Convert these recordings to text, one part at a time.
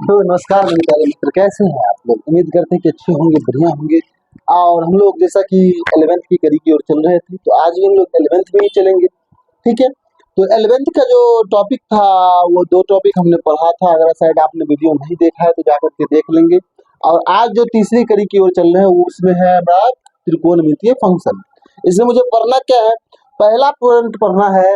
तो नमस्कार मेरे प्यारे मित्र, कैसे हैं आप लोग। उम्मीद करते हैं कि अच्छे होंगे, बढ़िया होंगे। और हम लोग जैसा कि 11th की कड़ी की ओर चल रहे थे, तो आज भी हम लोग 11th में ही चलेंगे। ठीक है, तो 11th का जो टॉपिक था वो दो टॉपिक हमने पढ़ा था। अगर शायद आपने वीडियो नहीं देखा है तो जाकर के देख लेंगे। और आज जो तीसरी कड़ी की ओर चल रहे हैं वो उसमें है हमारा त्रिकोणमितीय फंक्शन। इसमें मुझे पढ़ना क्या है, पहला पॉइंट पढ़ना है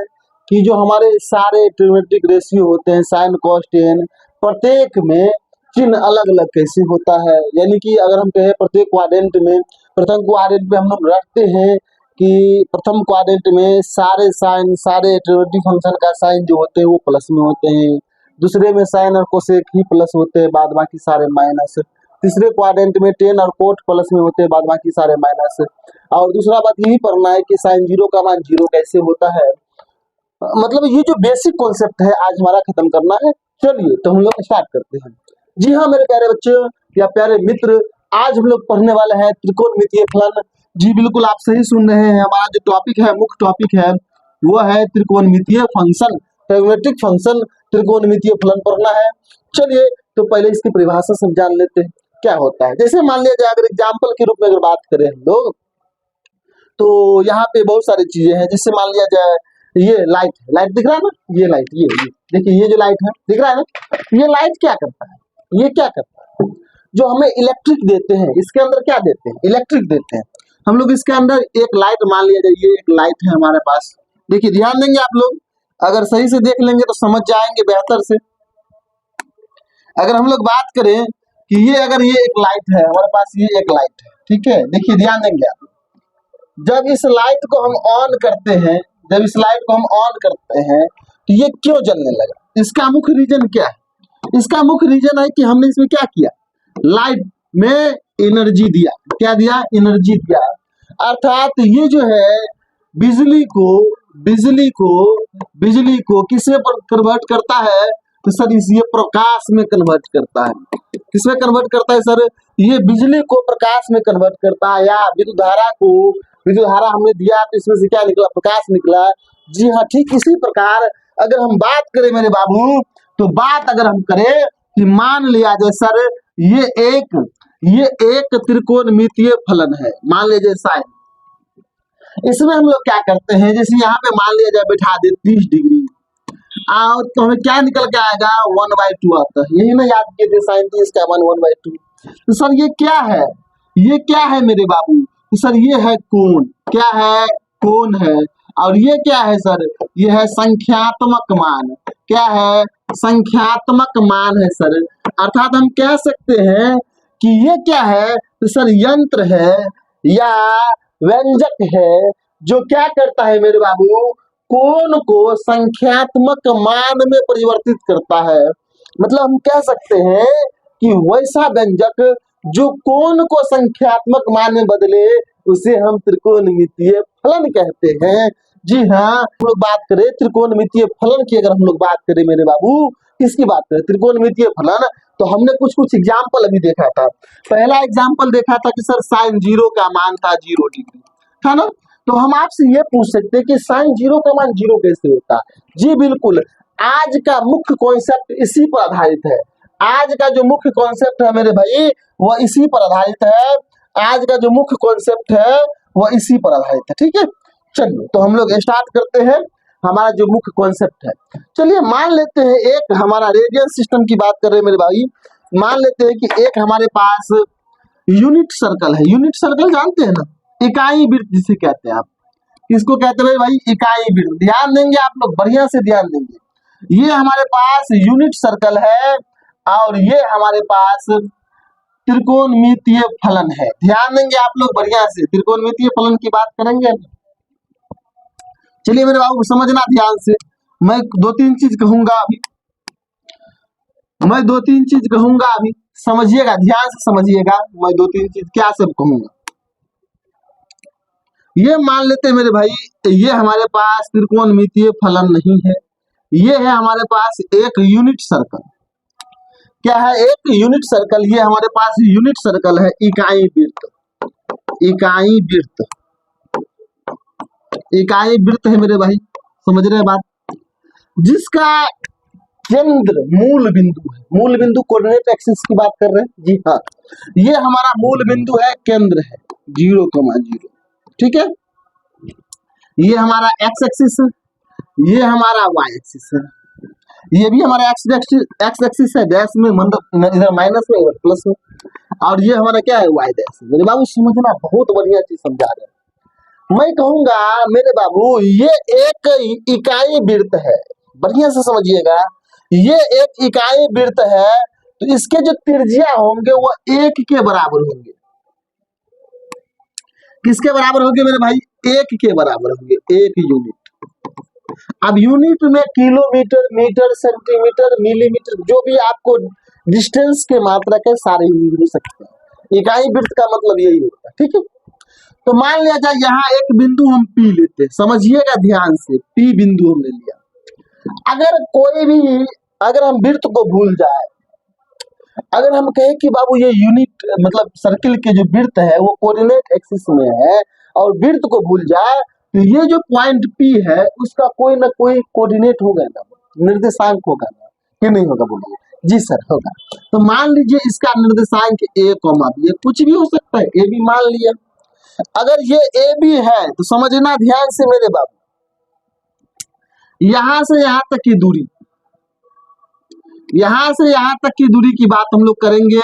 कि जो हमारे सारे ट्रिग्नोमेट्रिक रेशियो होते हैं साइन कॉस टेन, प्रत्येक में चिन्ह अलग अलग कैसे होता है। यानी कि अगर हम कहें प्रत्येक क्वाड्रेंट में, प्रथम क्वाड्रेंट में हम लोग रखते हैं कि प्रथम क्वाड्रेंट में सारे साइन, सारे ट्रिग्नोमेट्रिक फंक्शन का साइन जो होते हैं वो प्लस में होते हैं। दूसरे में साइन और कोसेक ही प्लस होते हैं, बाद बाकी सारे माइनस। तीसरे क्वाड्रेंट में टेन और कोट प्लस में होते हैं, बाद बाकी सारे माइनस। और दूसरा बात यही पढ़ना है कि साइन जीरो का मान जीरो कैसे होता है। मतलब ये जो बेसिक कॉन्सेप्ट है आज हमारा खत्म करना है। चलिए तो हम लोग स्टार्ट करते हैं। जी हाँ मेरे प्यारे बच्चों या प्यारे मित्र, आज हम लोग पढ़ने वाले हैं त्रिकोणमितीय फलन। जी बिल्कुल, आप सही सुन रहे हैं। हमारा जो टॉपिक है, मुख्य टॉपिक है, वो है त्रिकोणमितीय फंक्शन, ट्रिग्नोमेट्रिक फंक्शन, त्रिकोणमितीय फलन पढ़ना है। चलिए तो पहले इसकी परिभाषा सब जान लेते हैं क्या होता है। जैसे मान लिया जाए, अगर एग्जाम्पल के रूप में अगर बात करें हम लोग, तो यहाँ पे बहुत सारी चीजें हैं। जिससे मान लिया जाए ये लाइट है, लाइट दिख रहा है ना, ये लाइट, ये देखिए, ये जो लाइट है दिख रहा है ना, ये लाइट क्या करता है, ये क्या करता है, जो हमें इलेक्ट्रिक देते हैं, इसके अंदर क्या देते हैं, इलेक्ट्रिक देते हैं। हम लोग इसके अंदर एक लाइट मान लिया जाए, ये एक लाइट है हमारे पास। देखिए ध्यान देंगे आप लोग, अगर सही से देख लेंगे तो समझ जाएंगे बेहतर से। अगर हम लोग बात करें कि ये अगर ये एक लाइट है हमारे पास, ये एक लाइट है, ठीक है। देखिए ध्यान देंगे आप, जब इस लाइट को हम ऑन करते हैं, जब इस लाइट को हम ऑन करते हैं तो ये क्यों जलने लगा, इसका मुख्य रीजन क्या है। इसका मुख्य रीजन है कि हमने इसमें क्या किया, लाइट में एनर्जी दिया। क्या दिया, एनर्जी दिया। अर्थात ये जो है बिजली को बिजली को किसमें कन्वर्ट करता है, तो सर ये प्रकाश में कन्वर्ट करता है। किसमें कन्वर्ट करता है सर, ये बिजली को प्रकाश में कन्वर्ट करता है। या विद्युत धारा को, विद्युत धारा हमने दिया तो इसमें से क्या निकला, प्रकाश निकला। जी हाँ, ठीक इसी प्रकार अगर हम बात करें मेरे बाबू, तो बात अगर हम करें कि मान लिया जाए सर ये एक त्रिकोणमितीय फलन है, मान लीजिए साइन। इसमें हम लोग क्या करते हैं, जैसे यहाँ पे मान लिया जाए बैठा दे 30 डिग्री, और तो हमें क्या निकल के आएगा, 1/2 आता है। यही ना याद किए थे, साइन 30 का 1/2। तो सर ये क्या है, ये क्या है मेरे बाबू, तो सर ये है कोण। क्या है, कोण है। और ये क्या है सर, ये है संख्यात्मक मान। क्या है, संख्यात्मक मान है सर। अर्थात हम कह सकते हैं कि ये क्या है, तो सर यंत्र है या व्यंजक है जो क्या करता है मेरे बाबू, कोण को संख्यात्मक मान में परिवर्तित करता है। मतलब हम कह सकते हैं कि वैसा व्यंजक जो कोण को संख्यात्मक मान में बदले उसे हम त्रिकोणमितीय फलन कहते हैं। जी हाँ, हम लोग बात करें त्रिकोणमितीय फलन की, अगर हम लोग बात करें मेरे बाबू, किसकी बात करें, त्रिकोणमितीय फलन, तो हमने कुछ एग्जाम्पल अभी देखा था। पहला एग्जाम्पल देखा था कि सर साइन जीरो का मान था 0 डिग्री, था ना। तो हम आपसे ये पूछ सकते हैं कि साइन जीरो का मान जीरो कैसे होता है। जी बिल्कुल, आज का मुख्य कॉन्सेप्ट इसी पर आधारित है। आज का जो मुख्य कॉन्सेप्ट है मेरे भाई वो इसी पर आधारित है। आज का जो मुख्य कॉन्सेप्ट है वो इसी पर आधारित है, ठीक है। चलिए तो हम लोग स्टार्ट करते हैं हमारा जो मुख्य कॉन्सेप्ट है। चलिए मान लेते हैं एक हमारा रेडियन सिस्टम की बात कर रहे हैं मेरे भाई। मान लेते हैं कि एक हमारे पास यूनिट सर्कल है। यूनिट सर्कल जानते हैं ना, इकाई वृत्त जिसे कहते हैं आप, इसको कहते हैं भाई इकाई वृत्त। ध्यान देंगे आप लोग, बढ़िया से ध्यान देंगे। ये हमारे पास यूनिट सर्कल है और ये हमारे पास त्रिकोणमितीय फलन है। ध्यान देंगे आप लोग बढ़िया से, त्रिकोणमितीय फलन की बात करेंगे। चलिए मेरे बाबू समझना ध्यान से, मैं दो तीन चीज कहूंगा अभी, समझिएगा, ध्यान से समझिएगा। मैं दो तीन चीज क्या सब कहूंगा। ये मान लेते हैं मेरे भाई, ये हमारे पास त्रिकोणमितीय फलन नहीं है। ये है हमारे पास एक यूनिट सर्कल। क्या है, एक यूनिट सर्कल। ये हमारे पास यूनिट सर्कल है, इकाई वृत्त। इकाई वृत्त है मेरे भाई, समझ रहे हैं बात। जिसका केंद्र मूल बिंदु है। मूल बिंदु कोऑर्डिनेट एक्सिस की बात कर रहे हैं जी हाँ, ये हमारा मूल बिंदु है, केंद्र है 0,0, ठीक है। ये हमारा एक्स एक्सिस है, ये हमारा वाई एक्सिस है, ये भी हमारा एक्स एक्सिस है, डैश में मतलब इधर माइनस में इधर प्लस में, और ये हमारा क्या है वाई डैश। मेरे बाबू समझना, बहुत बढ़िया चीज समझा रहे हैं। मैं कहूंगा मेरे बाबू ये एक इकाई वृत्त है, बढ़िया से समझिएगा, ये एक इकाई वृत्त है, तो इसके जो त्रिज्या होंगे वो 1 के बराबर होंगे। किसके बराबर होंगे मेरे भाई? 1 के बराबर होंगे, 1 यूनिट। अब यूनिट में किलोमीटर, मीटर, सेंटीमीटर, मिलीमीटर, जो भी आपको डिस्टेंस के मात्रक है सारे यूज हो सकते हैं। इकाई वृत्त का मतलब यही होता है, ठीक है। तो मान लिया जाए यहाँ एक बिंदु हम पी लेते हैं, समझिएगा ध्यान से, पी बिंदु हमने लिया। अगर कोई भी, अगर हम वृत्त को भूल जाए, अगर हम कहें कि बाबू ये यूनिट मतलब सर्किल के जो वृत्त है वो कोऑर्डिनेट एक्सिस में है, और वृत्त को भूल जाए, तो ये जो पॉइंट पी है उसका कोई ना कोई कोऑर्डिनेट होगा ना, निर्देशांक होगा ना, कि नहीं होगा? बोलिए जी सर होगा। तो मान लीजिए इसका निर्देशांक a, b, कुछ भी हो सकता है, ए बी मान लिया। अगर ये ए बी है तो समझना ध्यान से मेरे बाबू, यहां से यहां तक की दूरी, यहां से यहां तक की दूरी की बात हम लोग करेंगे।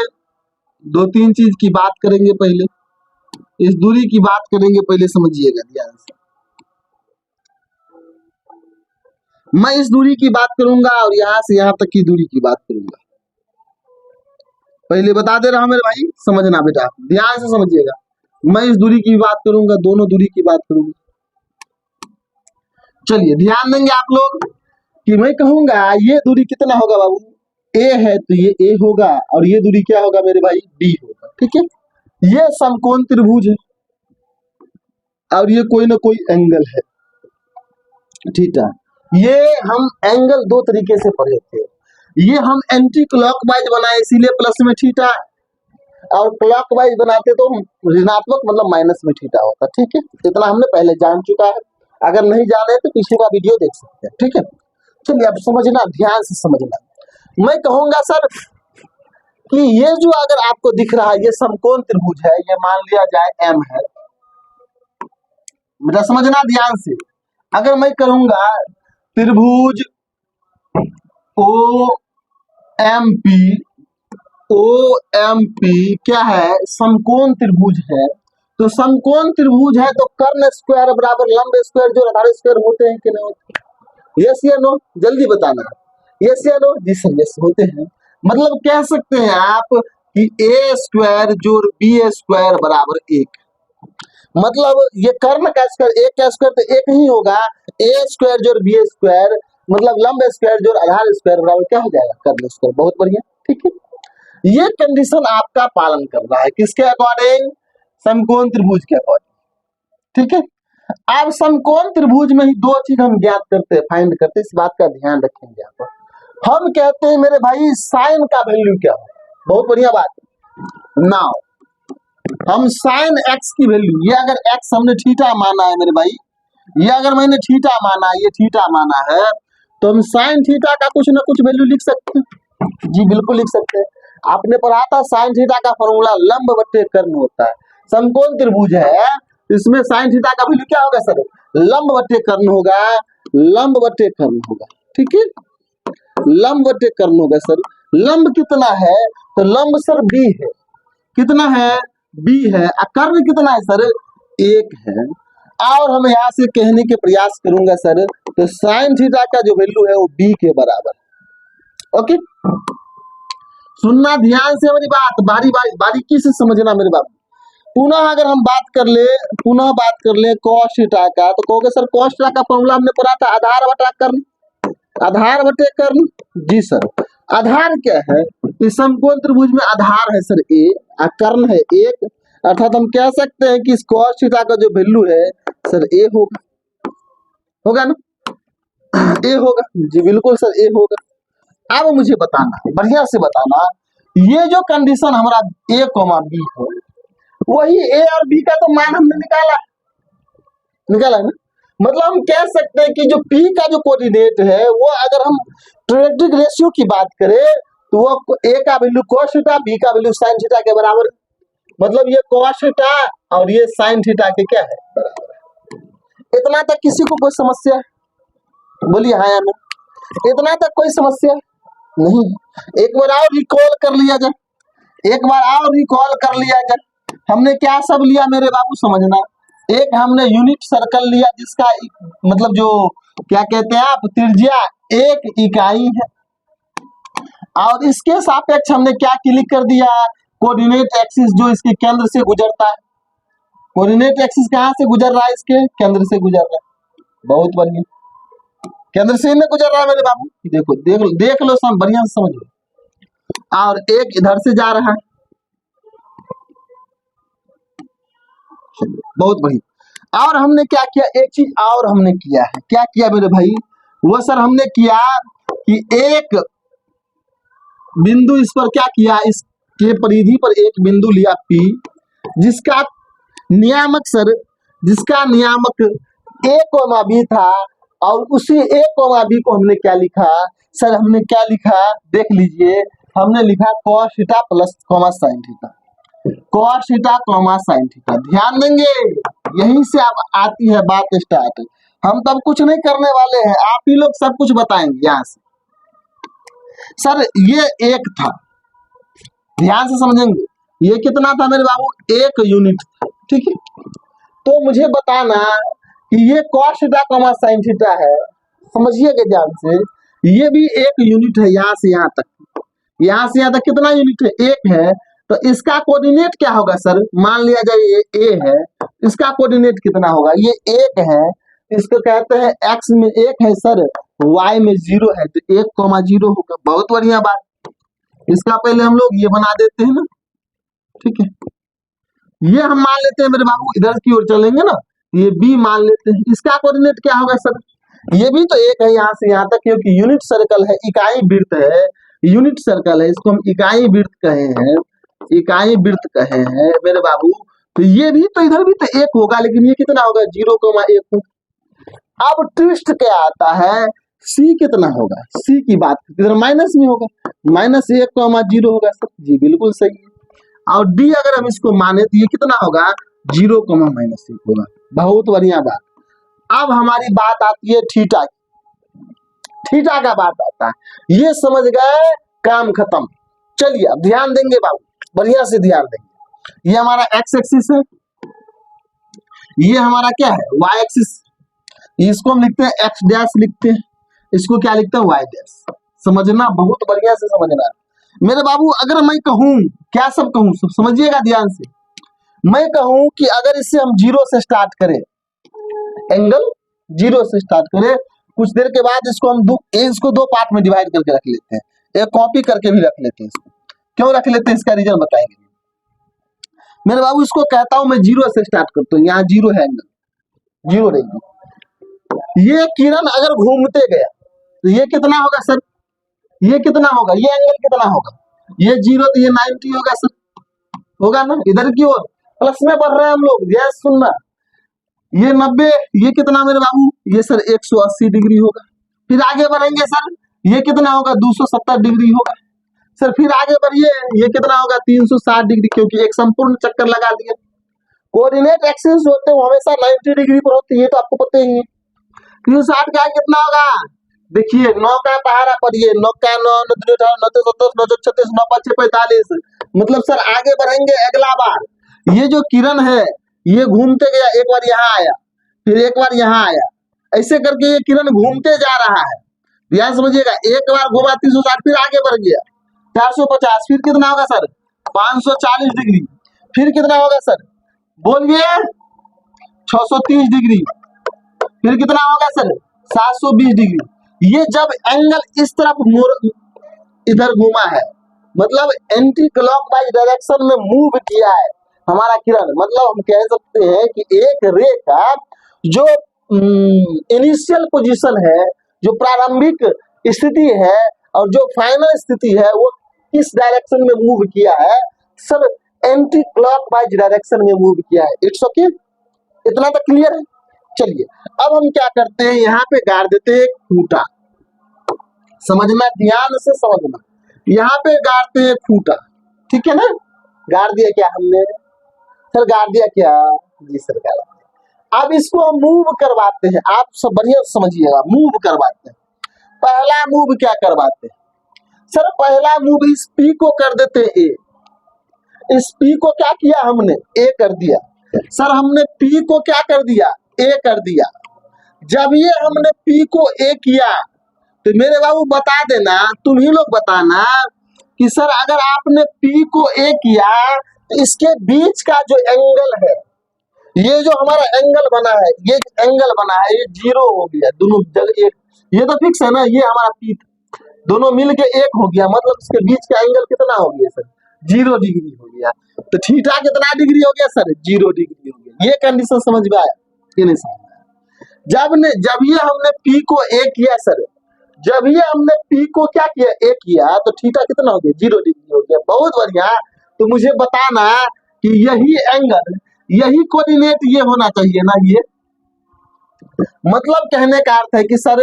2-3 चीज की बात करेंगे, पहले इस दूरी की बात करेंगे, पहले समझिएगा ध्यान से। मैं इस दूरी की बात करूंगा और यहां से यहां तक की दूरी की बात करूंगा। पहले बता दे रहा हूं मेरे भाई, समझना बेटा, ध्यान से समझिएगा। मैं इस दूरी की बात करूंगा, दोनों दूरी की बात करूंगा। चलिए ध्यान देंगे आप लोग कि मैं कहूंगा ये दूरी कितना होगा बाबू? ए है तो ये ए होगा, और ये दूरी क्या होगा मेरे भाई? बी होगा, ठीक है। ये समकोण त्रिभुज है, और ये कोई ना कोई एंगल है, ठीक है। ये हम एंगल 2 तरीके से पढ़े थे। ये हम एंटी क्लॉकवाइज बनाए इसीलिए प्लस में थीटा, और क्लॉकवाइज बनाते तो ऋणात्मक मतलब माइनस में थीटा होता, ठीक है। इतना हमने पहले जान चुका है, अगर नहीं जाने तो पीछे का वीडियो देख सकते हैं, ठीक है। चलिए अब समझना, ध्यान से समझना। मैं कहूंगा सर कि ये जो अगर आपको दिख रहा है ये समकोण त्रिभुज है, ये मान लिया जाए एम है, बेटा समझना ध्यान से। अगर मैं करूंगा त्रिभुज ओ एम पी क्या है? समकोण त्रिभुज है। तो समकोण त्रिभुज है तो कर्ण स्क्वायर बराबर लंब स्क्वायर जो आधार स्क्वायर होते हैं कि नहीं होते? यस या नो, जल्दी बताना, यस या नो? जी सर यस होते हैं। मतलब कह सकते हैं आप कि ए स्क्वायर जोड़ बी स्क्वायर बराबर 1। मतलब ये कर्ण का स्क्वायर, एक का स्क्वायर तो एक ही होगा, ए स्क्वायर जोड़ बी स्क्वायर मतलब लंब स्क्वायर जोड़ आधार स्क्वायर बराबर क्या हो जाएगा? कर्ण स्क्वायर। बहुत बढ़िया, ठीक है। ये कंडीशन आपका पालन कर रहा है किसके अकॉर्डिंग? समकोण त्रिभुज के अकॉर्डिंग, ठीक है। अब समकोण त्रिभुज में ही 2 चीज हम ज्ञात करते हैं, फाइंड करते हैं, इस बात का ध्यान रखेंगे आप। हम कहते हैं मेरे भाई साइन का वैल्यू क्या है? बहुत बढ़िया बात। नाउ हम साइन एक्स की वैल्यू, ये अगर एक्स हमने थीटा माना है मेरे भाई, ये अगर मैंने थीटा माना, ये थीटा माना है, तो हम साइन थीटा का कुछ ना कुछ वैल्यू लिख सकते हैं। जी बिल्कुल लिख सकते हैं। आपने पढ़ा था साइन थीटा का फॉर्मूला लंब बटे कर्ण होता है। समकोण त्रिभुज है, इसमें साइन थीटा का वैल्यू क्या होगा सर? लंब बटे कर्ण होगा, लंब बटे कर्ण होगा, ठीक है। लंब बटे कर्ण होगा सर। लंब कितना है? तो लंब सर बी है, कितना है? बी है। कर्ण कितना है सर? 1 है। और हम यहाँ से कहने के प्रयास करूंगा सर, तो साइन थीटा का जो वैल्यू है वो बी के बराबर। ओके, सुनना ध्यान से मेरी बात, बारीकी से समझना मेरे बाबू। पुनः अगर हम बात कर ले cos थीटा का, तो कहोगे सर cos थीटा का फॉर्मूला हमने पढ़ा था आधार बटा कर्ण, आधार बटे कर्ण। जी सर, आधार क्या है? इस समकोण त्रिभुज में आधार है सर a, कर्ण है 1, अर्थात हम कह सकते हैं कि इस cos थीटा का जो वैल्यू है सर a होगा ना? a होगा, जी बिल्कुल सर a होगा। अब मुझे बताना, बढ़िया से बताना, ये जो कंडीशन हमारा a, b है, वही a और b का तो मान हमने निकाला है ना। मतलब हम कह सकते हैं कि जो p का जो कोऑर्डिनेट है वो अगर हम क्वाड्रेटिक रेशियो की बात करें तो वो a का वैल्यू cos थीटा, b का वैल्यू sin थीटा के बराबर है। मतलब ये cos थीटा और ये sin थीटा के क्या है, बराबर। इतना तक किसी को कोई समस्या है? बोलिए हाँ या ना। इतना तक कोई समस्या नहीं है। एक बार और रिकॉल कर लिया जाए, एक बार और रिकॉल कर लिया जाए। हमने क्या सब लिया मेरे बाबू, समझना। एक हमने यूनिट सर्कल लिया जिसका मतलब जो क्या कहते हैं आप, त्रिज्या एक इकाई है, और इसके सापेक्ष हमने क्या क्लिक कर दिया, कोऑर्डिनेट एक्सिस जो इसके केंद्र से गुजरता है। कोऑर्डिनेट एक्सिस कहाँ से गुजर रहा है, इसके केंद्र से गुजर रहा है। बहुत बढ़िया, केंद्र से नहीं गुजर रहा है मेरे बाबू, देखो देख लो सब बढ़िया से समझ लो। और एक इधर से जा रहा है, बहुत बढ़िया। और हमने क्या किया, एक चीज और हमने किया है, क्या किया मेरे भाई, वो सर हमने किया कि एक बिंदु इस पर क्या किया, इसके परिधि पर एक बिंदु लिया P, जिसका नियामक सर, जिसका नियामक a, b था, और उसी a, b को हमने क्या लिखा सर, हमने क्या लिखा देख लीजिए, हमने लिखा cos theta plus sin theta, cos theta sin theta. ध्यान देंगे, यहीं से अब आती है बात स्टार्ट। हम तब कुछ नहीं करने वाले हैं, आप ही लोग सब कुछ बताएंगे यहाँ से। सर ये एक था, ध्यान से समझेंगे, ये कितना था मेरे बाबू, एक यूनिट था, ठीक है। तो मुझे बताना कि ये cos थीटा sin थीटा है, समझिएगा ध्यान से, ये भी एक यूनिट है, यहाँ से यहाँ तक, यहाँ से यहाँ तक कितना यूनिट है, एक है। तो इसका कोऑर्डिनेट क्या होगा सर, मान लिया जाए ये a है, इसका कोऑर्डिनेट कितना होगा, ये एक है, इसको कहते हैं x में एक है सर, y में 0 है, तो 1,0 होगा। बहुत बढ़िया बात, इसका पहले हम लोग ये बना देते हैं ना, ठीक है। ये हम मान लेते हैं मेरे बाबू, इधर की ओर चलेंगे ना, ये b मान लेते हैं। इसका कोऑर्डिनेट क्या होगा सर, ये भी तो एक है यहाँ से यहाँ तक, क्योंकि यूनिट सर्कल है, इकाई वृत्त है, यूनिट सर्कल है, इसको हम इकाई वृत्त कहे हैं, इकाई वृत्त कहे हैं मेरे बाबू। तो ये भी तो इधर भी तो एक होगा, लेकिन ये कितना होगा, 0,1। अब ट्विस्ट क्या आता है, सी कितना होगा, सी की बात इधर माइनस में होगा, -1,0 होगा सर, जी बिल्कुल सही है। और डी अगर हम इसको माने तो ये कितना होगा, 0,-1 होगा। बहुत बढ़िया बात। अब हमारी बात आती है थीटा की, थीटा का बात आता है, ये समझ गए, काम खत्म। चलिए अब ध्यान देंगे बाबू, बढ़िया से ध्यान देंगे। ये हमारा एक्स एक्सिस है, ये हमारा क्या है, वाई एक्सिस, इसको हम लिखते हैं एक्स डैश लिखते हैं, इसको क्या लिखते हैं, वाई डैश। समझना, बहुत बढ़िया से समझना मेरे बाबू। अगर मैं कहूं, क्या सब कहूं, सब समझिएगा ध्यान से। मैं कहूं कि अगर इससे हम 0 से स्टार्ट करें, एंगल 0 से स्टार्ट करें, कुछ देर के बाद इसको हम इसको दो पार्ट में डिवाइड करके रख लेते हैं, एक कॉपी करके भी रख लेते हैं। इसको क्यों रख लेते हैं, इसका रीजन बताएंगे मेरे बाबू। इसको कहता हूं मैं 0 से स्टार्ट करता हूँ, यहाँ 0 है, एंगल 0 रहेगी। ये किरण अगर घूमते गया तो ये कितना होगा सर, ये कितना होगा, ये एंगल कितना होगा, ये 0 तो ये 90 होगा सर, होगा ना। इधर की ओर प्लस में बढ़ रहे हैं हम लोग, ध्यान सुनना। ये 90, ये कितना मेरे बाबू, ये सर 180 डिग्री होगा। फिर आगे बढ़ेंगे सर, ये कितना होगा, 270 डिग्री होगा सर। फिर आगे बढ़िए, ये कितना होगा, 360 डिग्री, क्योंकि एक संपूर्ण चक्कर लगा दिया। कोऑर्डिनेट एक्सिस होते हैं वो हमेशा 90 डिग्री पर होती है, तो आपको पता ही है। 360 का कितना होगा, देखिए 9 का पहाड़ा पढ़िए, 9 का 9, 9 3 18, 9 3 17, 9 4 36, 9 5 6 45। मतलब सर आगे बढ़ेंगे, अगला बार ये जो किरण है ये घूमते गया, एक बार यहाँ आया, फिर एक बार यहाँ आया, ऐसे करके ये किरण घूमते जा रहा है। ध्यान समझिएगा, एक बार घूमा 360, फिर आगे बढ़ गया 450, फिर कितना होगा सर, 540 डिग्री, फिर कितना होगा सर, बोलिए 630 डिग्री, फिर कितना होगा सर, 720 डिग्री। ये जब एंगल इस तरफ इधर घूमा है, मतलब एंटी क्लॉकवाइज डायरेक्शन में मूव किया है हमारा किरण, मतलब हम कह सकते हैं कि एक रे का जो इनिशियल पोजीशन है, जो प्रारंभिक स्थिति है और जो फाइनल स्थिति है, वो किस डायरेक्शन में मूव किया है सर, एंटी क्लॉकवाइज डायरेक्शन में मूव किया है। इट्स ओके, इतना तो क्लियर है। चलिए अब हम क्या करते हैं, यहाँ पे गाड़ देते हैं खूंटा, समझना, ध्यान से समझना। यहाँ पे गाड़ते हैं खूंटा, ठीक है ना, गाड़ दिया क्या हमने सर, गाड़ दिया क्या जी सर, गाड़ दिया। अब इसको हम मूव करवाते हैं, आप सब बढ़िया समझिएगा, मूव करवाते हैं। पहला मूव क्या करवाते हैं सर, पहला मूव इस पी को कर देते हैं ए, इस पी को क्या किया हमने, ए कर दिया सर, हमने पी को क्या कर दिया, ए कर दिया। जब ये हमने पी को ए किया तो मेरे बाबू बता देना, तुम ही लोग बताना कि सर अगर आपने पी को ए किया तो इसके बीच का जो एंगल है, ये जो हमारा एंगल बना है, ये एंगल बना है, ये 0 हो गया, दोनों जगह एक, ये तो फिक्स है ना, ये हमारा पी दोनों मिल के 1 हो गया, मतलब इसके बीच का एंगल कितना हो गया सर, 0 डिग्री हो गया। तो थीटा कितना डिग्री हो गया सर, 0 डिग्री हो गया। ये कंडीशन समझ में आया कि नहीं समझ में आया? जब ये हमने पी को ए किया सर, जब ये हमने पी को क्या किया, ए किया, तो थीटा कितना हो गया, 0 डिग्री हो गया। बहुत बढ़िया। तो मुझे बताना कि यही एंगल, यही कोऑर्डिनेट ये होना चाहिए ना, ये मतलब कहने का अर्थ है कि सर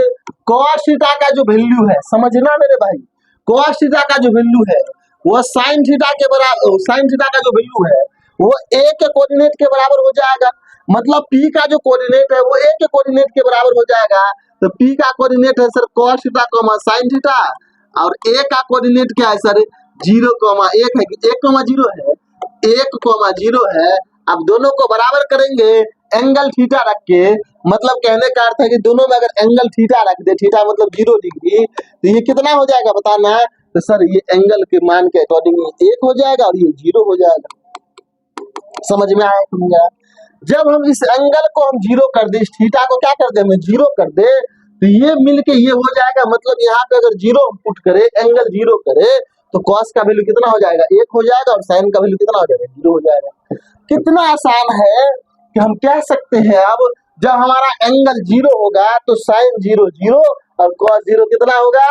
cos थीटा का जो वैल्यू है, समझना मेरे भाई, cos थीटा का जो वैल्यू है वो sin थीटा के बराबर, sin थीटा का जो वैल्यू है वो a के कोऑर्डिनेट के बराबर हो जाएगा। मतलब p का जो कोऑर्डिनेट है वो a के कोऑर्डिनेट के बराबर हो जाएगा। तो p का कोऑर्डिनेट है sir cos theta, sin theta, और a का कोऑर्डिनेट क्या है सर, 0, 1 है, 1, 0 है, 1, 0 है। अब दोनों को बराबर करेंगे एंगल थीटा रख के, मतलब कहने का अर्थ है कि दोनों में अगर एंगल थीटा रख दे, थीटा मतलब 0 डिग्री, तो ये कितना हो जाएगा बताना है। तो सर ये एंगल के मान के अकॉर्डिंग 1 हो जाएगा और ये 0 हो जाएगा। समझ में आया समझा? जब हम इस एंगल को हम 0 कर दे, इस थीटा को क्या कर दे, हमें 0 कर दे, तो ये मिलके ये हो जाएगा। मतलब यहाँ पे अगर 0 पुट करे, एंगल 0 करे, तो cos का वैल्यू कितना हो जाएगा, 1 हो जाएगा, और sin का वैल्यू कितना हो जाएगा, 0 हो जाएगा। कितना आसान है कि हम कह सकते हैं अब जब हमारा एंगल 0 होगा तो sin 0 0 और cos 0 कितना होगा,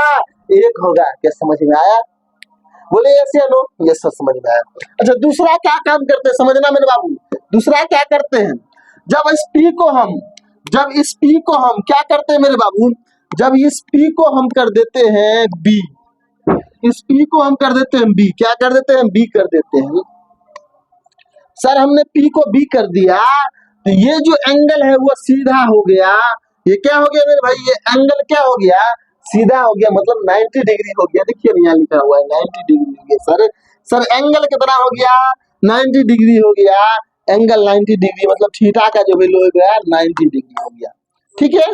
1 होगा। क्या समझ में आया? बोले यस या नो? यस सर, समझ में आया। अच्छा, दूसरा क्या काम करते हैं समझना मेरे बाबू, दूसरा क्या करते हैं, जब इस P को हम क्या करते हैं मेरे बाबू, जब इस P को हम कर देते हैं B, इस P को हम कर देते हैं B, क्या कर देते हैं, B कर देते हैं सर। हमने P को B कर दिया तो ये जो एंगल है वो सीधा हो गया। ये क्या हो गया मेरे भाई, ये एंगल क्या हो गया, सीधा हो गया, मतलब 90 डिग्री हो गया। देखिए यहाँ लिखा हुआ है 90 डिग्री हो गया सर एंगल कितना हो गया, 90 डिग्री हो गया, एंगल 90 डिग्री, मतलब थीटा का जो वैल्यू हो गया 90 डिग्री हो गया। ठीक है,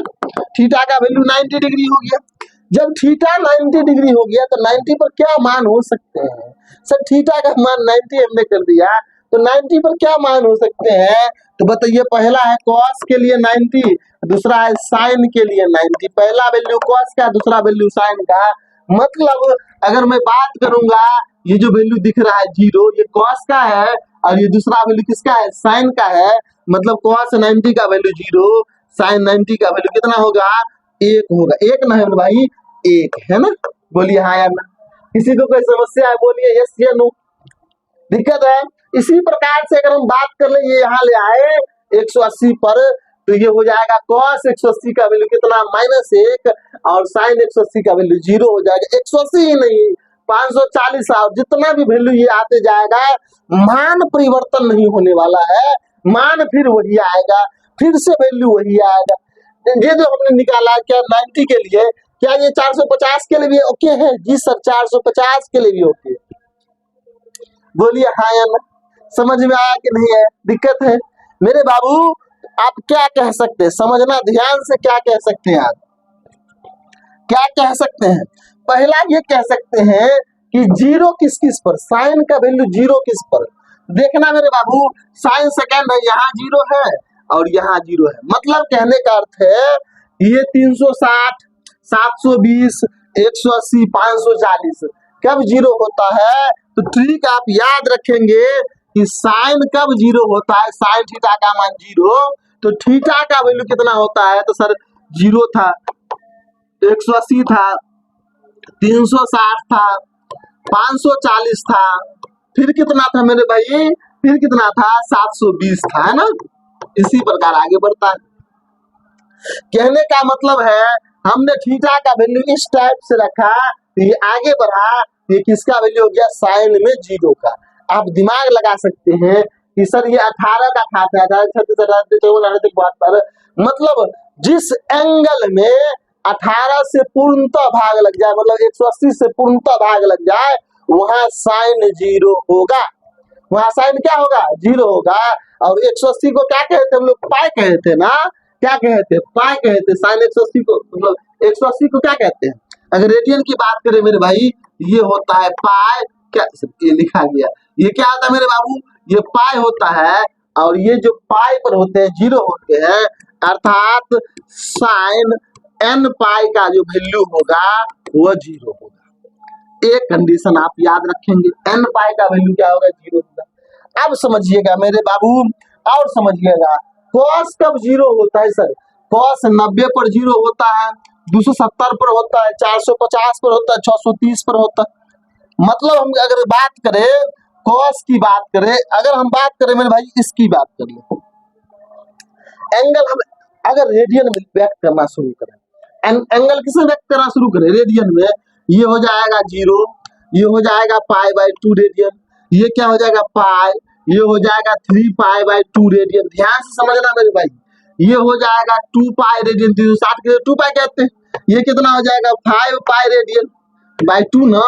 थीटा का वैल्यू 90 डिग्री हो गया। जब थीटा 90 डिग्री हो गया तो 90 पर क्या मान हो सकते हैं सर, थीटा का मान 90 हमने कर दिया, तो 90 पर क्या मान हो सकते हैं, तो बताइए। पहला है cos के लिए 90, दूसरा है sin के लिए 90। पहला वैल्यू cos का, दूसरा वैल्यू sin का। मतलब अगर मैं बात करूंगा, ये जो वैल्यू दिख रहा है 0, ये cos का है, और ये दूसरा वैल्यू किसका है, sin का है। मतलब cos 90 का वैल्यू 0, sin 90 का वैल्यू कितना होगा, 1 होगा। 1 ना है भाई, 1 है ना? बोलिए हाँ या ना। किसी को कोई समस्या है बोलिए यस या नो। दिक्कत है? इसी प्रकार से अगर हम बात कर ले, ये यहाँ ले आए 180 पर, तो ये हो जाएगा cos 180 का वैल्यू कितना, -1, और sin 180 का वैल्यू 0 हो जाएगा। 180 ही नहीं, 540, और जितना भी वैल्यू ये आते जाएगा, मान परिवर्तन नहीं होने वाला है, मान फिर वही आएगा, फिर से वैल्यू वही आएगा। ये जो हमने निकाला क्या 90 के लिए, क्या ये 450 के लिए भी ओके है? जी सर, 450 के लिए भी ओके है। बोलिए हाँ या ना। समझ में आया कि नहीं है? दिक्कत है मेरे बाबू? आप क्या कह सकते हैं, समझना ध्यान से, क्या कह सकते हैं आप, क्या कह सकते हैं? पहला ये कह सकते हैं कि 0 किस किस पर, साइन का वैल्यू 0 किस पर। देखना मेरे बाबू, साइन सेकेंड है, यहाँ 0 है और यहाँ 0 है। मतलब कहने का अर्थ है ये 360, 720, 180, 540 कब 0 होता है, तो ट्रिक आप याद रखेंगे कि साइन कब 0 होता है, साइन थीटा का मान 0, तो थीटा का वैल्यू कितना होता है, तो सर 0 था, 180 था, 360 था, 540 था, फिर कितना था मेरे भाई, फिर कितना था, 720 था, है ना? इसी प्रकार आगे बढ़ता है। कहने का मतलब है हमने थीटा का वैल्यू इस टाइप से रखा, तो ये आगे बढ़ा, ये किसका वैल्यू हो गया, साइन में 0 का। आप दिमाग लगा सकते हैं कि सर ये 18 का खाता है, 18 मतलब जिस एंगल में 18 से पूर्णतः भाग लग जाए, मतलब 180 से पूर्णतः भाग लग जाए, वहां साइन 0 होगा, वहां साइन क्या होगा, 0 होगा। और 180 को क्या कहते हम लोग, पाई कहते ना, क्या कहते, पाई कहते, साइन 180 को, मतलब 180 को क्या कहते हैं। अगर रेडियन की बात करें मेरे भाई, ये होता है पाई, क्या ये लिखा गया, ये क्या होता है मेरे बाबू, ये पाई होता है, और ये जो पाई पर होते हैं 0 होते हैं, अर्थात साइन n पाई का जो वैल्यू होगा वो 0 होगा। एक कंडीशन आप याद रखेंगे, n पाई का वैल्यू क्या होगा, 0 होगा। अब समझिएगा मेरे बाबू, और समझिएगा cos कब 0 होता है सर, cos 90 पर 0 होता है, 270 पर होता है, 450 पर होता है, 630 पर होता है। मतलब हम अगर बात करें cos की बात करें, अगर हम बात करें मेरे भाई इसकी बात कर ले, एंगल हम अगर रेडियन में व्यक्त करना शुरू करें, एंगल किसे व्यक्त करना शुरू करें, रेडियन में, ये हो जाएगा 0, ये हो जाएगा π/2 रेडियन, ये क्या हो जाएगा पाई, ये हो जाएगा 3π/2 रेडियन। ध्यान से समझना मेरे भाई, ये हो जाएगा 2 पाई रेडियन, 360 के 2 पाई कहते हैं, ये कितना हो जाएगा 5 पाई रेडियन बाय 2 ना,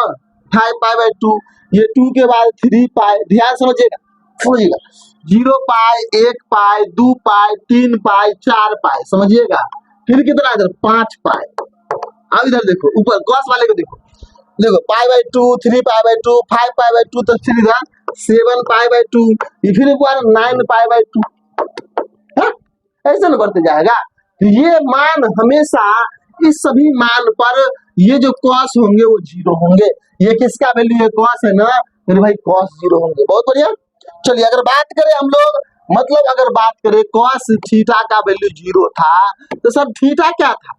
5 π/2, ये 2 के बाद 3 पाई, ध्यान समझिएगा, समझिएगा 0 पाई, 1 पाई, 2 पाई, 3 पाई, 4 पाई, समझिएगा, फिर कितना इधर 5 पाई। अब इधर देखो ऊपर cos वाले को देखो, देखो π/2, 3π/2, 5π/2, तो फिर इधर 7π/2, ये फिर एक बार 9π/2, ऐसे न बढ़ते जाएगा। तो ये मान हमेशा, इस सभी मान पर ये जो cos होंगे वो 0 होंगे। ये किसका वैल्यू है, cos है ना मेरे भाई, cos 0 होंगे। बहुत बढ़िया। चलिए अगर बात करें हम लोग, मतलब अगर बात करें cos थीटा का वैल्यू 0 था, तो सब थीटा क्या था,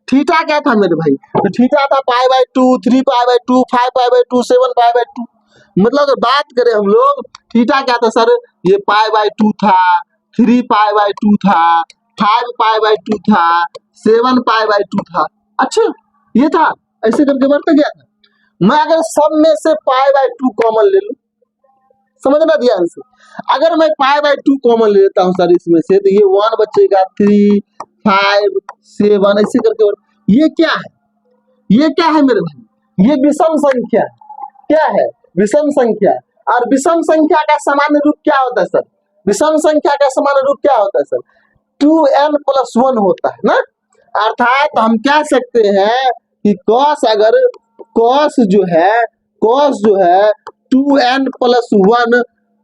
थीटा क्या था मेरे भाई, तो थीटा था π/2, 3π/2, 5π/2, 7π/2। मतलब अगर बात करें हम लोग, थीटा क्या था सर, ये π/2 था, 3π/2 था, 5π/2 था, 7π/2 था। अच्छा ये था, ऐसे करके बढ़ता गया था। मैं अगर सब में से π/2 कॉमन ले लूं, समझना ध्यान से, अगर मैं π/2 कॉमन ले लेता हूं सर इसमें से, तो ये 1 बचेगा, 3, 5, 7, ऐसे करके। ये क्या है, ये क्या है मेरे भाई, ये विषम संख्या क्या है, विषम संख्या। और विषम संख्या का सामान्य रूप क्या होता है सर, विषम संख्या का सामान्य रूप क्या होता है सर, 2n+1 होता है ना। अर्थात हम कह सकते हैं कि cos, अगर cos जो है 2n+1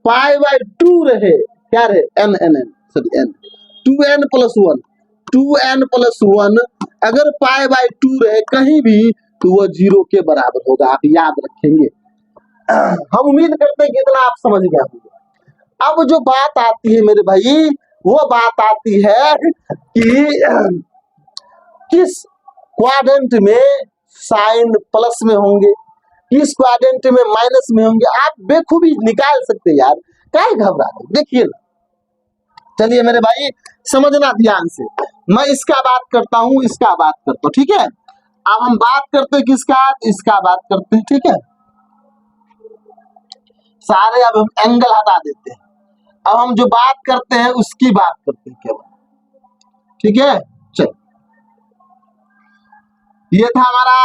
π/2 रहे, क्या रहे, n 2n+1 अगर π/2 रहे कहीं भी, तो वो 0 के बराबर होगा, आप याद रखेंगे। हम उम्मीद करते हैं कि इतना आप समझ गए होंगे। अब जो बात आती है मेरे भाई, वो बात आती है कि किस क्वाड्रेंट में साइन प्लस में होंगे, किस क्वाड्रेंट में माइनस में होंगे। आप बेखूबी निकाल सकते हैं यार, क्या घबरा रहे, देखिए ना। चलिए मेरे भाई समझना ध्यान से, मैं इसका बात करता हूँ, इसका बात करता हूँ, ठीक है। अब हम बात करते हैं किसका, इसका बात करते हैं, ठीक है। सारे अब हम एंगल हटा देते हैं, अब हम जो बात करते हैं उसकी बात करते हैं केवल, ठीक है। चल, ये था हमारा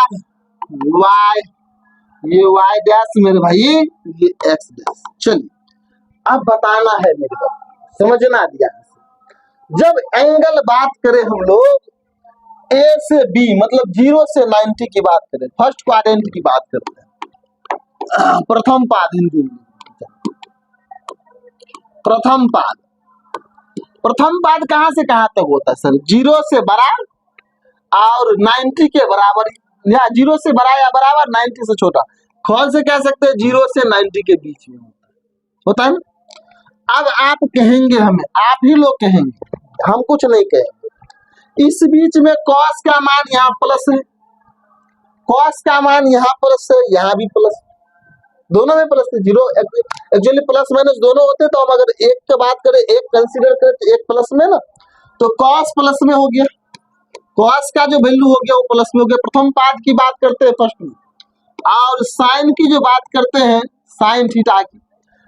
y, ये y डैश मेरे भाई, ये x डैश। चलिए अब बताना है मेरे भाई, समझना दिया। जब एंगल बात करें हम लोग A से B, मतलब 0 से 90 की बात करें, फर्स्ट क्वाड्रेंट की बात करते हैं, प्रथम पाद हिंदी में, प्रथम पाद कहां से कहां तक होता है सर, 0 से बड़ा और 90 के बराबर, या 0 से बड़ा या बराबर, 90 से छोटा। खोल से कह सकते हैं 0 से 90 के बीच में होता है ना। अब आप कहेंगे, हमें आप ही लोग कहेंगे, हम कुछ नहीं कहेंगे, इस बीच में cos का मान यहाँ प्लस है, cos का मान यहाँ प्लस है, यहाँ भी प्लस, दोनों में प्लस है। 0 एक्चुअली प्लस माइनस दोनों होते, तो हम अगर एक की बात करें, एक कंसीडर करें तो एक प्लस में ना, तो cos प्लस में हो गया, कॉस का जो वैल्यू हो गया वो प्लस में हो गया। प्रथम पाद की बात करते हैं फर्स्ट में, और साइन की जो बात करते हैं साइन थीटा की,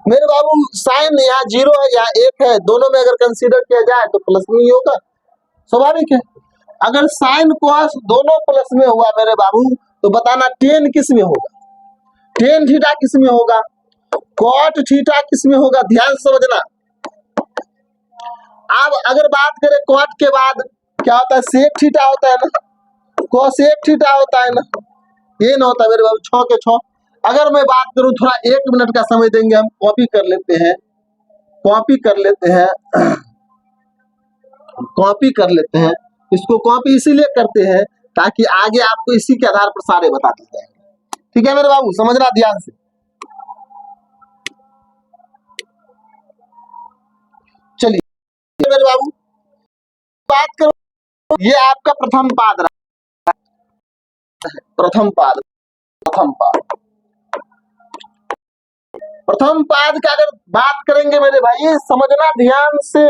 मेरे बाबू साइन यहाँ 0 है यहाँ 1 है, दोनों में अगर कंसीडर किया जाए तो प्लस में ही होगा, स्वाभाविक है। अगर साइन कॉस दोनों प्लस में हुआ मेरे बाबू तो बताना टेन किस में होगा, टेन थीटा किस में होगा, कॉट थीटा किस में होगा, ध्यान से समझना। अब अगर बात करें कॉट के बाद क्या होता है, सेक थीटा होता है ना, कोसेक थीटा होता है ना, ये ना होता है मेरे बाबू 6 के 6। अगर मैं बात करूं थोड़ा 1 मिनट का समय देंगे, हम कॉपी कर लेते हैं, कॉपी कर लेते हैं, कॉपी कर लेते हैं। इसको कॉपी इसीलिए करते हैं ताकि आगे आपको इसी के आधार पर सारे बताते जाएंगे। ठीक है मेरे बाबू, समझना ध्यान से। चलिए मेरे बाबू बात करो, ये आपका प्रथम पाद रहा, प्रथम पाद, प्रथम पाद, प्रथम पाद का अगर बात करेंगे मेरे भाई समझना ध्यान से,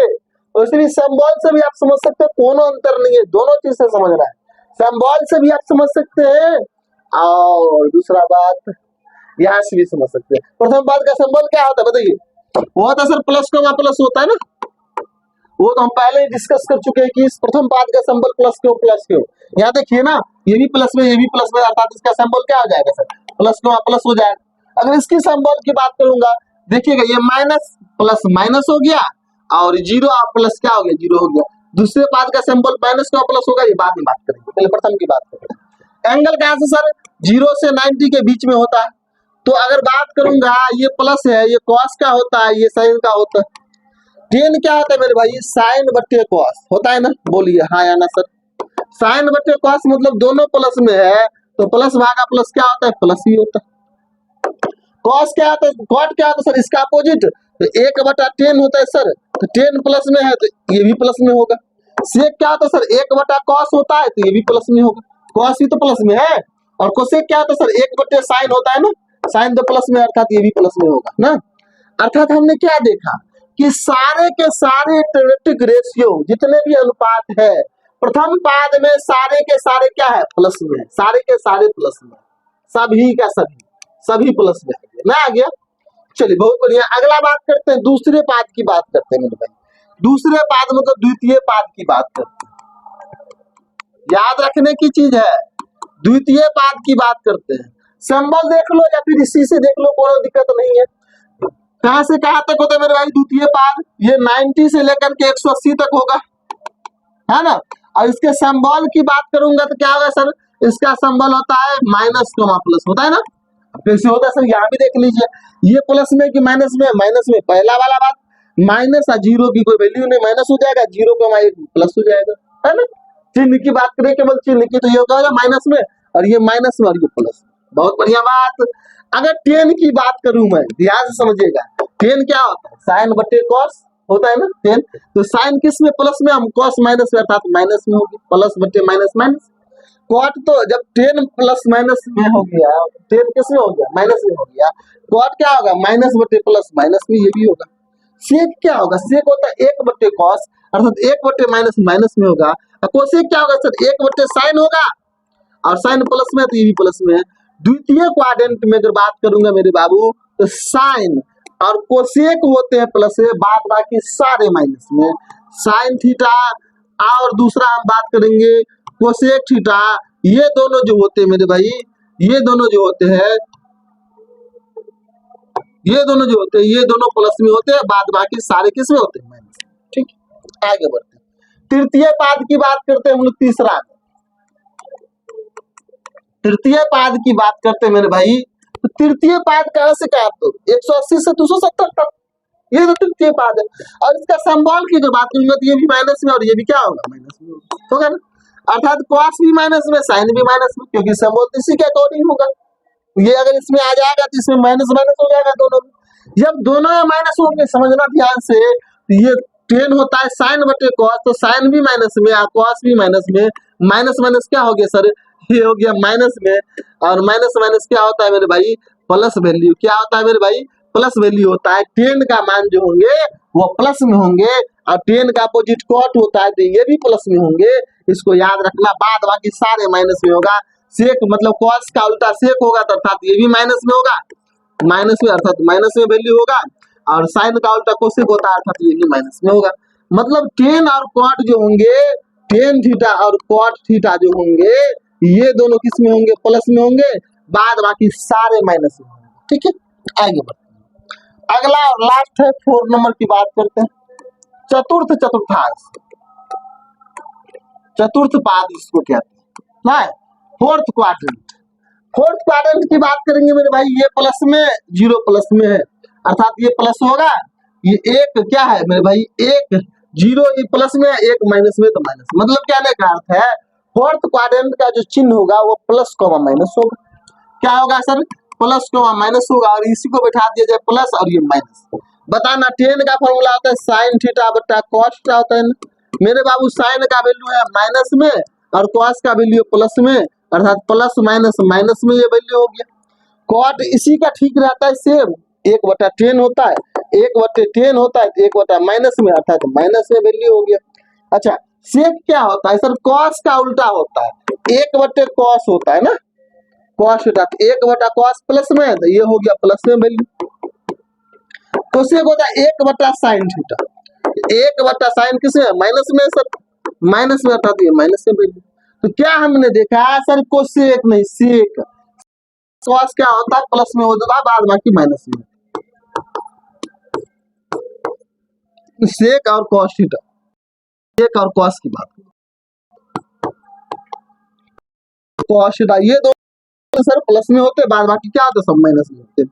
तो इसलिए सिंबल से भी आप समझ सकते हैं, कोनो अंतर नहीं है, दोनों चीज से समझना है। सिंबल से भी आप समझ सकते हैं और दूसरा बात यहाँ से भी समझ सकते हैं। प्रथम पाद का सिंबल क्या होता है बताइए, वो होता है सर प्लस का प्लस होता है ना, वो तो हम पहले ही डिस्कस कर चुके हैं कि इस प्रथम पाद का सिंबल प्लस क्यों, प्लस क्यों। यहाँ देखिए ना, ये भी प्लस में, ये भी प्लस में, अर्थात इसका सिंबल क्या हो जाएगा सर, प्लस क्यों प्लस हो जाएगा। अगर इसकी सिंबल की बात करूंगा, देखिएगा ये माइनस प्लस माइनस हो गया और 0 प्लस क्या हो गया, 0 हो गया। दूसरे पाद का सिंबल माइनस क्यों प्लस होगा, ये बाद में बात करेंगे, पहले प्रथम की बात करेंगे। एंगल कहाँ से सर, 0 से 90 के बीच में होता है, तो अगर बात करूंगा ये प्लस है, ये कॉस का होता है, ये साइन का होता है। टेन क्या होता है मेरे भाई, साइन बट्टे कॉस होता है ना, बोलिए हाँ या ना सर। साइन बट्टे कॉस मतलब दोनों प्लस में है, तो प्लस भागा प्लस क्या होता है, प्लस ही होता है। कॉस क्या होता है, कॉट क्या होता है सर, इसका अपोजिट, तो 1/10 होता है सर, तो 10 प्लस में है तो ये भी प्लस में होगा। सेक क्या होता है सर, 1/cos होता है तो ये भी प्लस में होगा, कॉस भी तो प्लस में है। और कोसेक क्या होता है सर, 1/sin होता है ना, साइन तो प्लस में, अर्थात ये भी प्लस में होगा ना। अर्थात हमने क्या देखा कि सारे के सारे क्वाड्रेटिक रेशियो जितने भी अनुपात है प्रथम पाद में सारे के सारे क्या है, प्लस में है, सारे के सारे प्लस में, सभी का सभी, सभी प्लस में ना आ गया। चलिए बहुत बढ़िया, अगला बात करते हैं, दूसरे पाद की बात करते हैं मेरे भाई। दूसरे पाद मतलब द्वितीय पाद की बात करते हैं, याद रखने की चीज है, द्वितीय पाद की बात करते हैं। सिंबल देख लो या फिर इसी से देख लो, कोई दिक्कत नहीं है। कहां से कहां तक होता है मेरे भाई द्वितीय पाद, ये 90 से लेकर के 180 तक होगा, है ना। और इसके सिंबल की बात करूंगा तो क्या होगा सर, इसका सिंबल होता है माइनस कॉमा प्लस, होता है ना, कैसे होता है सर, यहाँ भी देख लीजिए, ये प्लस में कि माइनस में, माइनस में। पहला वाला बात माइनस और 0 की कोई वैल्यू नहीं, माइनस हो जाएगा, 0 को प्लस हो जाएगा, है ना। चिन्ह की बात करें केवल चिन्ह की, तो ये होगा माइनस में और ये माइनस में और ये प्लस। बहुत बढ़िया बात। अगर 10 की बात करूं मैं, ध्यान से समझिएगा, 10 क्या होता है, साइन बटे कॉस होता है ना 10, तो साइन किस में, प्लस में, हम कॉस माइनस में, अर्थात माइनस में होगी, प्लस बटे माइनस माइनस। कॉट तो जब 10 प्लस माइनस में हो गया, 10 किस में हो गया, माइनस में हो गया, कॉट क्या होगा, माइनस बटे प्लस माइनस में, ये भी होगा। सेक क्या होगा, सेक होता है 1 बटे कॉस, अर्थात 1 बटे माइनस माइनस में होगा। और कोसेक क्या होगा सर, 1 बटे साइन होगा, और साइन प्लस में है तो ये भी प्लस में है। द्वितीय क्वाड्रेंट में अगर बात करूंगा मेरे बाबू, तो साइन और कोसेक होते हैं प्लस में, बाद बाकी सारे माइनस में। साइन थीटा और दूसरा हम बात करेंगे कोसेक थीटा, ये दोनों जो होते हैं मेरे भाई, ये दोनों जो होते हैं, ये दोनों जो होते हैं, ये दोनों प्लस में होते हैं, बाद बाकी सारे किस में होते हैं, माइनस। ठीक, आगे बढ़ते हैं। तृतीय पाद की बात करते हैं हम लोग, तीसरा तृतीय पाद की बात करते हैं मेरे भाई। तो तृतीय पाद कहां से कहा, तो 180 से 270 तक, ये तो तृतीय पाद है। और इसका सिंबल की अगर बात करूंगा तो ये भी माइनस में और ये भी क्या होगा, माइनस में होगा ना, अर्थात कॉस भी माइनस में, साइन भी माइनस में, क्योंकि सिंबल इसी के अकॉर्डिंग होगा। ये अगर इसमें आ जाएगा तो इसमें माइनस माइनस हो जाएगा दोनों में। जब दोनों में माइनस होंगे, समझना ध्यान से, ये 10 होता है साइन बटे कॉस, तो साइन भी माइनस में और कॉस भी माइनस में, माइनस माइनस क्या हो गया सर, ये हो गया माइनस में, और माइनस माइनस क्या होता है मेरे भाई, प्लस वैल्यू। क्या होता है मेरे भाई, प्लस वैल्यू होता है। 10 का मान जो होंगे वो प्लस में होंगे, और टेन का अपोजिट कॉट होता है तो ये भी प्लस में होंगे। इसको याद रखना। बाद बाकी सारे माइनस में होगा। सेक मतलब कॉस का उल्टा सेक होगा तो अर्थात ये भी माइनस में होगा, माइनस में अर्थात माइनस में वैल्यू होगा, और साइन का उल्टा कोसेक होता है अर्थात ये भी माइनस में होगा। मतलब टेन और कॉट जो होंगे, टेन थीटा और कॉट थीटा जो होंगे, ये दोनों किस में होंगे? प्लस में होंगे। बाद बाकी सारे माइनस में होंगे। ठीक है, आगे बढ़ते हैं। अगला और लास्ट है 4 नंबर की बात करते हैं। चतुर्थ चतुर्थांश, चतुर्थ पाद जिसको कहते हैं, फोर्थ क्वाड्रेंट। फोर्थ क्वाड्रेंट की बात करेंगे मेरे भाई, ये प्लस में, जीरो प्लस में है, अर्थात ये प्लस होगा। ये एक क्या है मेरे भाई? एक जीरो, ये प्लस में है, एक माइनस में तो माइनस। मतलब कहने का अर्थ है फोर्थ क्वाड्रेंट का जो चिन्ह होगा वो प्लस कॉमा माइनस होगा। क्या होगा सर? प्लस कॉमा माइनस होगा, और इसी को बैठा दिया जाए प्लस और ये माइनस। बताना, टेन का फॉर्मूला होता है साइन थीटा बटा कॉस थीटा होता है ना मेरे बाबू। साइन का वैल्यू है माइनस में और कॉस का वैल्यू प्लस में, अर्थात प्लस माइनस माइनस में ये वैल्यू हो गया। कॉट इसी का ठीक रहता है सेम, 1/10 होता है, 1/10 होता है तो 1/माइनस में, अर्थात माइनस में वैल्यू हो गया। अच्छा, सेक क्या होता है सर? कॉस का उल्टा होता है, 1/कॉस होता है ना, कॉस थीटा, 1/कॉस प्लस में है तो ये हो गया प्लस में वैल्यू। कोसेक होता है 1/साइन थीटा, 1/साइन किसमें? माइनस में सर, माइनस में, अर्थात ये माइनस में वैल्यू। तो क्या हमने देखा सर? कोसेक नहीं सेक। कॉस क्या होता है? प्लस में होता है, बाद बाकी माइनस में। सेक और कॉस थीटा, सेक और कॉस की बात, कॉस थीटा ये दो सर प्लस में होते, बाद बाकी क्या होता है? सब माइनस में होते।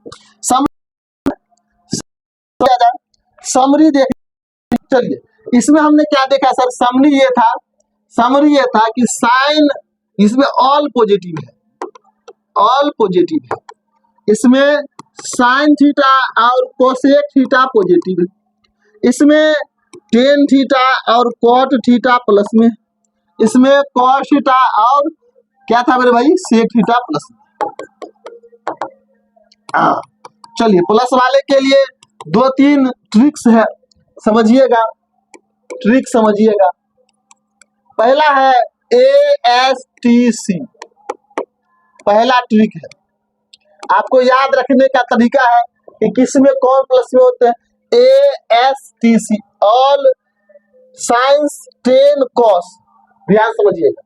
समरी देख, चलिए इसमें हमने क्या देखा सर? समरी ये था कि साइन इसमें ऑल पॉजिटिव है, ऑल पॉजिटिव है। इसमें साइन थीटा और कोसेक थीटा पॉजिटिव है। इसमें टेन थीटा और कॉट थीटा प्लस में, इसमें कॉस थीटा और क्या था मेरे भाई? सेक थीटा प्लस में। चलिए प्लस वाले के लिए 2-3 ट्रिक्स है, समझिएगा, ट्रिक समझिएगा। पहला है ASTC, पहला ट्रिक है। आपको याद रखने का तरीका है कि किस में कौन प्लस में होते हैं। ASTC, all science ten cos, ध्यान समझिएगा।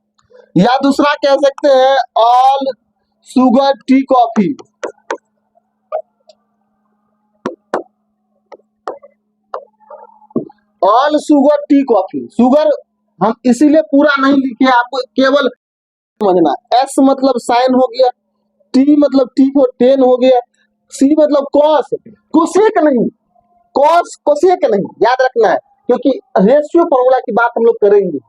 या दूसरा कह सकते हैं all sugar tea coffee, all sugar tea coffee. Sugar हम इसीलिए पूरा नहीं लिखे, आपको केवल समझना। S मतलब साइन हो गया, T मतलब T को 10 हो गया, C मतलब कॉस, कोसेक नहीं, कॉस कोसेक नहीं, याद रखना है, क्योंकि रेशियो फॉर्मूला की बात हम लोग करेंगे।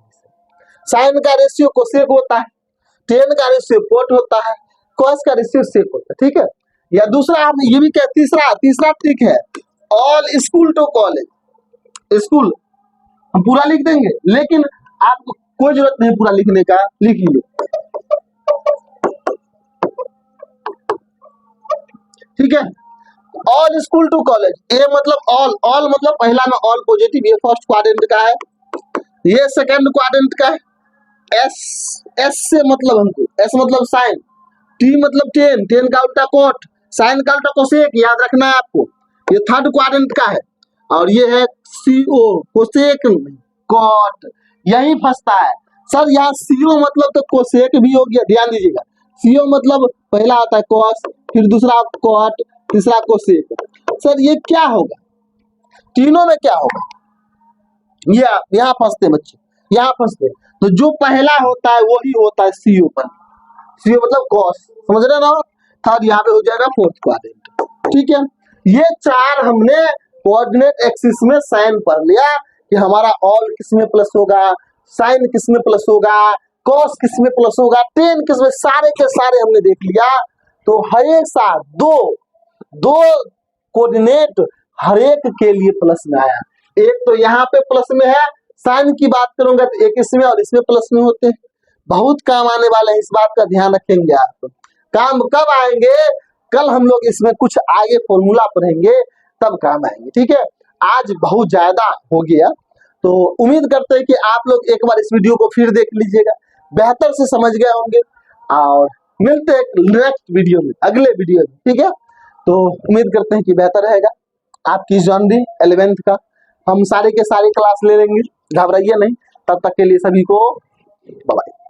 साइन का रेशियो कोसेक होता है, 10 का रेशियो कॉट होता है, कॉस का रेशियो सेक होता है। ठीक है, या दूसरा हम ये भी कह, तीसरा ट्रिक है all school to college. School हम पूरा लिख देंगे, लेकिन आपको कोई जरूरत नहीं पूरा लिखने का, लिख ही लो। ठीक है, ऑल स्कूल टू कॉलेज, ए मतलब ऑल, ऑल मतलब पहला में ऑल पॉजिटिव, ये फर्स्ट क्वाड्रेंट का है, ये सेकंड क्वाड्रेंट का है। एस से मतलब हमको, एस मतलब साइन, टी मतलब 10 का उल्टा कॉट, साइन का उल्टा कोसेक, याद रखना है आपको। ये थर्ड क्वाड्रेंट का है, और ये है CO, कोसेक कॉट, यही फंसता है सर। यहाँ CO मतलब तो कोसेक भी हो गया, ध्यान दीजिएगा। CO मतलब पहला आता है कॉस, फिर दूसरा कॉट, तीसरा कोसेक। सर ये क्या होगा? तीनों में क्या होगा? ये यहाँ फंसते बच्चे, यहाँ फंसते। तो जो पहला होता है वही होता है CO पर, CO मतलब कॉस, समझ रहे ना। थर्ड यहाँ पे हो जाएगा फोर्थ क्वाड्रेंट। ठीक है, ये चार हमने कोऑर्डिनेट एक्सिस में साइन पढ़ लिया कि हमारा ऑल किसमें प्लस होगा, साइन किसमें प्लस होगा, कॉस किसमें प्लस होगा, टेन किसमें, सारे के सारे हमने देख लिया। तो हमेशा दो कोऑर्डिनेट हर एक के लिए प्लस में आया। एक तो यहाँ पे प्लस में है, साइन की बात करूंगा तो एक इसमें और इसमें प्लस में होते हैं। बहुत काम आने वाले हैं, इस बात का ध्यान रखेंगे आप। काम कब आएंगे? कल हम लोग इसमें कुछ आगे फॉर्मूला पढ़ेंगे, तब काम आएंगे। ठीक है, आज बहुत ज्यादा हो गया। तो उम्मीद करते हैं कि आप लोग एक बार इस वीडियो को फिर देख लीजिएगा, बेहतर से समझ गए होंगे। और मिलते हैं नेक्स्ट वीडियो में, अगले वीडियो में, ठीक है। तो उम्मीद करते हैं कि बेहतर रहेगा आपकी जर्नी 11th का। हम सारे के सारे क्लास ले लेंगे, घबराइए नहीं। तब तक के लिए सभी को बाय बाय।